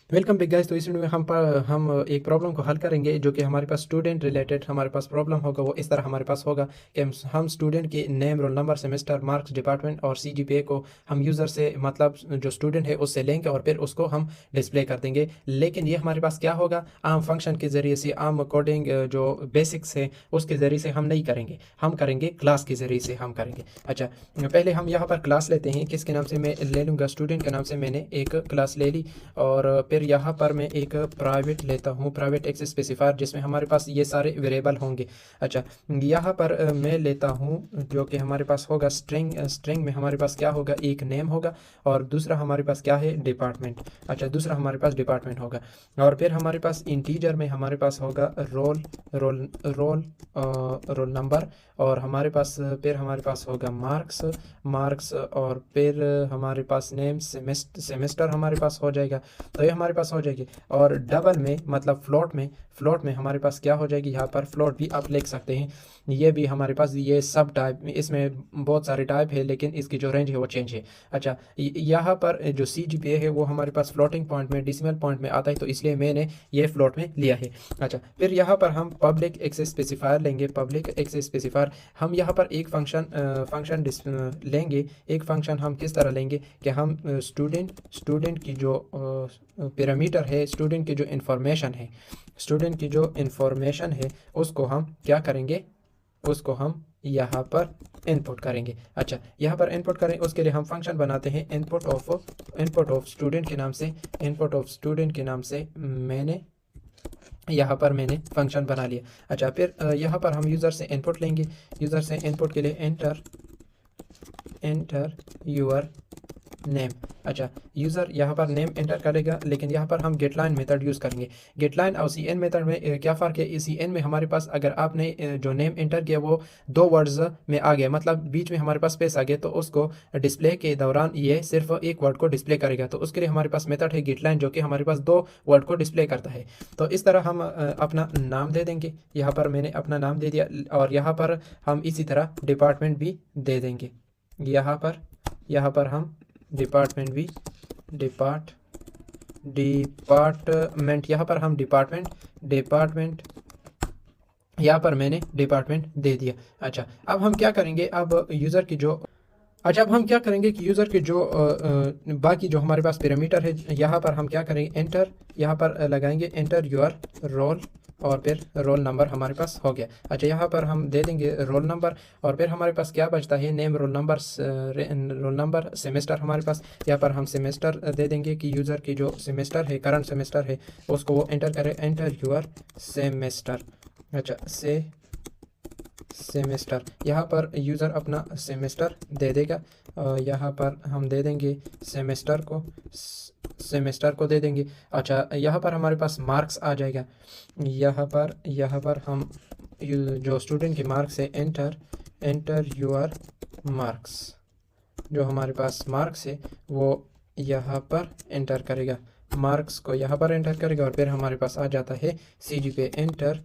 Welcome big guys. तो इस video में हम एक प्रॉब्लम को हल करेंगे जो कि हमारे पास स्टूडेंट रिलेटेड हमारे पास प्रॉब्लम होगा। वो इस तरह हमारे पास होगा कि हम स्टूडेंट के name, roll number, semester, marks, department और सीजीपीए को हम यूज़र से मतलब जो स्टूडेंट है उससे लेंगे और फिर उसको हम डिस्प्ले कर देंगे। लेकिन ये हमारे पास क्या होगा, आम फंक्शन के ज़रिए से, आम कोडिंग जो बेसिक्स है उसके ज़रिए से हम नहीं करेंगे, हम करेंगे क्लास के ज़रिए से हम करेंगे। अच्छा, पहले हम यहाँ पर क्लास लेते हैं। किसके नाम से मैं ले लूँगा? स्टूडेंट के नाम से मैंने एक क्लास ले ली और फिर यहाँ पर मैं एक प्राइवेट लेता हूँ, प्राइवेट एक्सेस स्पेसिफायर, जिसमें हमारे पास ये सारे वेरिएबल होंगे। अच्छा, यहाँ पर मैं लेता हूँ जो कि हमारे पास होगा स्ट्रिंग। स्ट्रिंग में हमारे पास क्या होगा, एक नेम होगा और दूसरा हमारे पास क्या है, डिपार्टमेंट। अच्छा, दूसरा हमारे पास डिपार्टमेंट होगा और फिर हमारे पास इंटीजर में हमारे पास होगा roll roll roll roll number और हमारे पास फिर हमारे पास होगा मार्क्स मार्क्स और फिर हमारे पास नेम, सेमेस्टर हमारे पास हो जाएगा। तो ये हमारे पास हो जाएगी। और डबल में मतलब फ्लोट में हमारे पास क्या हो जाएगी, यहाँ पर फ्लोट भी आप लिख सकते हैं। ये भी हमारे पास ये सब टाइप, इसमें बहुत सारे टाइप है लेकिन इसकी जो रेंज है वो चेंज है। अच्छा, यहाँ पर जो CGPA है वो हमारे पास फ्लोटिंग पॉइंट में, डिसिमल पॉइंट में आता है, तो इसलिए मैंने ये फ्लोट में लिया है। अच्छा, फिर यहाँ पर हम पब्लिक एक्सेस स्पेसिफायर लेंगे। पब्लिक एक्सेस स्पेसिफायर हम यहाँ पर एक फंक्शन लेंगे। एक फंक्शन हम किस तरह लेंगे कि हम स्टूडेंट की जो पैरामीटर है, स्टूडेंट की जो इंफॉर्मेशन है उसको हम क्या करेंगे, उसको हम यहाँ पर इनपुट करेंगे। अच्छा, यहाँ पर इनपुट करें उसके लिए हम फंक्शन बनाते हैं इनपुट ऑफ स्टूडेंट के नाम से। इनपुट ऑफ स्टूडेंट के नाम से मैंने यहाँ पर मैंने फंक्शन बना लिया। अच्छा, फिर यहाँ पर हम यूज़र से इनपुट लेंगे। यूज़र से इनपुट के लिए एंटर यूर नेम। अच्छा, यूज़र यहाँ पर नेम एंटर करेगा, लेकिन यहाँ पर हम गेटलाइन मेथड यूज़ करेंगे। गेटलाइन और CN मेथड में क्या फ़र्क है? CN में हमारे पास अगर आपने जो नेम एंटर किया वो 2 वर्ड्स में आ गया, मतलब बीच में हमारे पास स्पेस आ गया, तो उसको डिस्प्ले के दौरान ये सिर्फ एक वर्ड को डिस्प्ले करेगा। तो उसके लिए हमारे पास मेथड है गेटलाइन जो कि हमारे पास 2 वर्ड को डिस्प्ले करता है। तो इस तरह हम अपना नाम दे देंगे। यहाँ पर मैंने अपना नाम दे दिया और यहाँ पर हम इसी तरह डिपार्टमेंट भी दे देंगे। यहाँ पर हम डिपार्टमेंट भी डिपार्टमेंट यहाँ पर हम डिपार्टमेंट यहाँ पर मैंने डिपार्टमेंट दे दिया। अच्छा, अब हम क्या करेंगे, अब यूज़र की जो अच्छा अब हम क्या करेंगे कि यूज़र के जो बाकी जो हमारे पास पैरामीटर है, यहाँ पर हम क्या करेंगे, एंटर यहाँ पर लगाएंगे एंटर योर रोल और फिर रोल नंबर हमारे पास हो गया। अच्छा, यहाँ पर हम दे देंगे रोल नंबर और फिर हमारे पास क्या बचता है, नेम, रोल नंबर, सेमेस्टर हमारे पास। यहाँ पर हम सेमेस्टर दे देंगे कि यूज़र की जो सेमेस्टर है, करंट सेमेस्टर है, उसको वो एंटर करे, एंटर योर सेमेस्टर। अच्छा, सेमेस्टर यहाँ पर यूज़र अपना सेमेस्टर दे देगा और यहाँ पर हम दे देंगे सेमेस्टर को दे देंगे। अच्छा, यहाँ पर हमारे पास मार्क्स आ जाएगा। यहाँ पर हम जो स्टूडेंट के मार्क्स है, एंटर योर मार्क्स, जो हमारे पास मार्क्स है वो यहाँ पर एंटर करेगा, मार्क्स को यहाँ पर एंटर करेगा और फिर हमारे पास आ जाता है CGPA, एंटर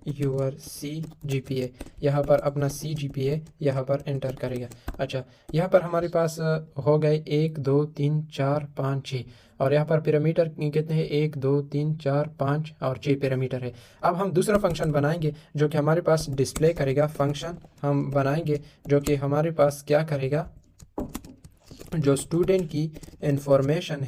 यूर CGPA। यहाँ पर अपना CGPA यहाँ पर एंटर करेगा। अच्छा, यहाँ पर हमारे पास हो गए 1 2 3 4 5 6 और यहाँ पर पैरामीटर कितने हैं, 1 2 3 4 5 और 6 पैरामीटर है। अब हम दूसरा फंक्शन बनाएंगे जो कि हमारे पास डिस्प्ले करेगा। फंक्शन हम बनाएंगे जो कि हमारे पास क्या करेगा, जो स्टूडेंट की इंफॉर्मेशन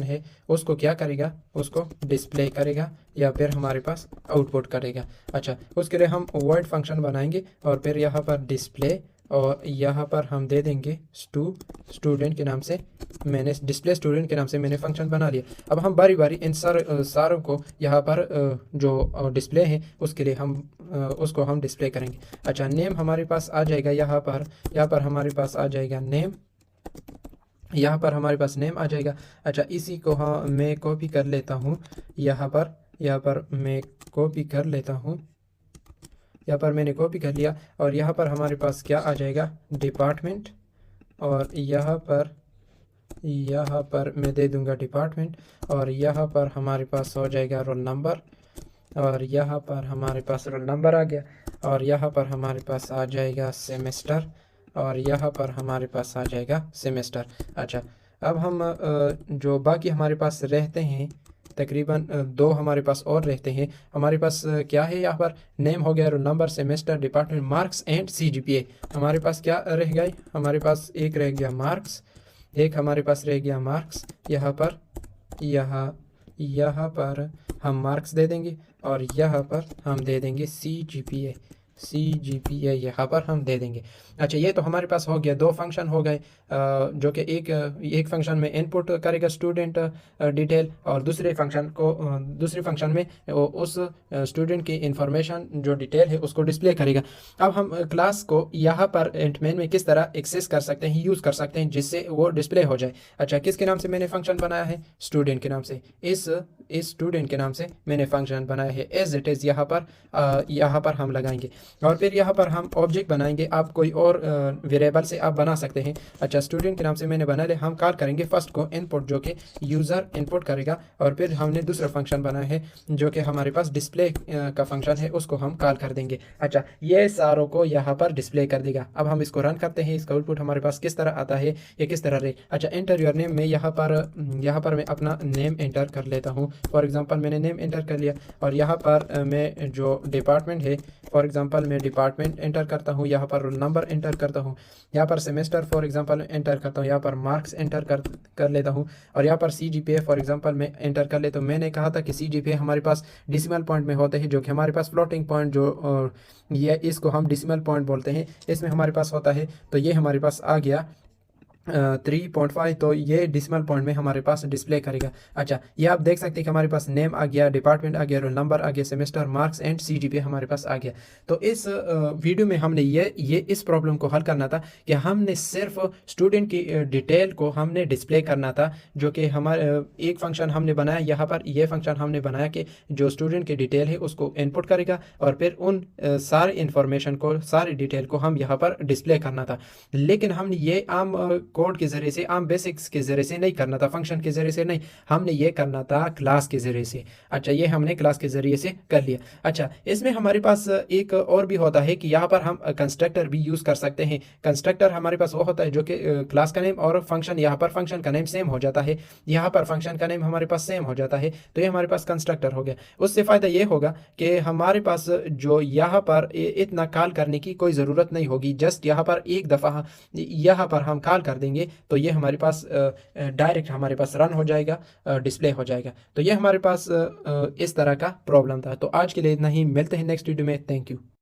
है उसको क्या करेगा, उसको डिस्प्ले करेगा या फिर हमारे पास आउटपुट करेगा। अच्छा, उसके लिए हम वॉइड फंक्शन बनाएंगे और फिर यहाँ पर डिस्प्ले और यहाँ पर हम दे देंगे स्टूडेंट के नाम से, मैंने डिस्प्ले स्टूडेंट के नाम से मैंने फंक्शन बना लिया। अब हम बारी बारी इन सारों को यहाँ पर जो डिस्प्ले है उसके लिए हम उसको हम डिस्प्ले करेंगे। अच्छा, नेम हमारे पास आ जाएगा, यहाँ पर हमारे पास आ जाएगा नेम, यहाँ पर हमारे पास नेम आ जाएगा। अच्छा, इसी को हाँ मैं कॉपी कर लेता हूँ, यहाँ पर मैं कॉपी कर लेता हूँ, यहाँ पर मैंने कॉपी कर लिया और यहाँ पर हमारे पास क्या आ जाएगा, डिपार्टमेंट और यहाँ पर मैं दे दूँगा डिपार्टमेंट और यहाँ पर हमारे पास हो जाएगा रोल नंबर और यहाँ पर हमारे पास रोल नंबर आ गया और यहाँ पर हमारे पास आ जाएगा सेमेस्टर और यहाँ पर हमारे पास आ जाएगा सेमेस्टर। अच्छा, अब हम जो बाकी हमारे पास रहते हैं तकरीबन दो हमारे पास और रहते हैं। हमारे पास क्या है यहाँ पर, नेम हो गया, roll number, semester, department, marks and CGPA. हमारे पास क्या रह गए, हमारे पास एक रह गया मार्क्स, एक हमारे पास रह गया मार्क्स। यहाँ यहाँ पर हम मार्क्स दे देंगे और यहाँ पर हम दे देंगे सी जी पी ए यहाँ पर हम दे देंगे। अच्छा, ये तो हमारे पास हो गया, दो फंक्शन हो गए, जो कि एक फंक्शन में इनपुट करेगा स्टूडेंट डिटेल, और दूसरे फंक्शन में उस स्टूडेंट की इंफॉर्मेशन जो डिटेल है उसको डिस्प्ले करेगा। अब हम क्लास को यहाँ पर एंटमेन में किस तरह एक्सेस कर सकते हैं, यूज़ कर सकते हैं जिससे वो डिस्प्ले हो जाए। अच्छा, किसके नाम से मैंने फंक्शन बनाया है, स्टूडेंट के नाम से। इस स्टूडेंट के नाम से मैंने फंक्शन बनाया है, एज इट इज़ यहाँ पर हम लगाएंगे। और फिर यहाँ पर हम ऑब्जेक्ट बनाएंगे, आप कोई और वेरिएबल से आप बना सकते हैं। अच्छा, स्टूडेंट के नाम से मैंने बना लिया, हम कॉल करेंगे फर्स्ट को इनपुट, जो कि यूज़र इनपुट करेगा, और फिर हमने दूसरा फंक्शन बनाया है जो कि हमारे पास डिस्प्ले का फंक्शन है, उसको हम कॉल कर देंगे। अच्छा, ये सारों को यहाँ पर डिस्प्ले कर देगा। अब हम इसको रन करते हैं, इसका आउटपुट हमारे पास किस तरह आता है, ये किस तरह रहे। अच्छा, एंटर योर नेम, मैं यहाँ पर मैं अपना नेम एंटर कर लेता हूँ। फॉर एग्जांपल मैंने नेम एंटर कर लिया, और यहाँ पर मैं जो डिपार्टमेंट है, फॉर एग्जांपल मैं डिपार्टमेंट एंटर करता हूँ, यहाँ पर रोल नंबर एंटर करता हूँ, यहाँ पर सेमेस्टर फॉर एग्जांपल एंटर करता हूँ, यहाँ पर मार्क्स एंटर कर लेता हूँ, और यहाँ पर सीजीपीए फॉर एग्जांपल मैं एंटर कर लेता हूँ। मैंने कहा था कि सीजीपीए हमारे पास डिसिमल पॉइंट में होते हैं, जो कि हमारे पास फ्लोटिंग पॉइंट जो ये इसको हम डिसिमल पॉइंट बोलते हैं, इसमें हमारे पास होता है। तो ये हमारे पास आ गया 3.5, तो ये डिसिमल पॉइंट में हमारे पास डिस्प्ले करेगा। अच्छा, ये आप देख सकते हैं कि हमारे पास नेम आ गया, डिपार्टमेंट आ गया, रोल नंबर आ गया, सेमेस्टर, मार्क्स एंड सीजीपीए हमारे पास आ गया। तो इस वीडियो में हमने ये इस प्रॉब्लम को हल करना था कि हमने सिर्फ स्टूडेंट की डिटेल को हमने डिस्प्ले करना था, जो कि हमारे एक फंक्शन हमने बनाया यहाँ पर, ये फंक्शन हमने बनाया कि जो स्टूडेंट की डिटेल है उसको इनपुट करेगा, और फिर उन सारे इंफॉर्मेशन को, सारी डिटेल को हम यहाँ पर डिस्प्ले करना था। लेकिन हमने ये आम कोड के ज़रिए से, आम बेसिक्स के ज़रिए से नहीं करना था, फंक्शन के ज़रिए से नहीं, हमने ये करना था क्लास के ज़रिए से। अच्छा, ये हमने क्लास के ज़रिए से कर लिया। अच्छा, इसमें हमारे पास एक और भी होता है कि यहाँ पर हम कंस्ट्रक्टर भी यूज़ कर सकते हैं। कंस्ट्रक्टर हमारे पास वो होता है जो कि क्लास का नेम और फंक्शन, यहाँ पर फंक्शन का नेम सेम हो जाता है, यहाँ पर फंक्शन का नेम हमारे पास सेम हो जाता है, तो ये हमारे पास कंस्ट्रक्टर हो गया। उससे फ़ायदा ये होगा कि हमारे पास जो यहाँ पर इतना कॉल करने की कोई ज़रूरत नहीं होगी, जस्ट यहाँ पर एक दफ़ा यहाँ पर हम कॉल कर देंगे तो ये हमारे पास डायरेक्ट हमारे पास रन हो जाएगा, डिस्प्ले हो जाएगा। तो ये हमारे पास इस तरह का प्रॉब्लम था। तो आज के लिए इतना ही, मिलते हैं नेक्स्ट वीडियो में। Thank you.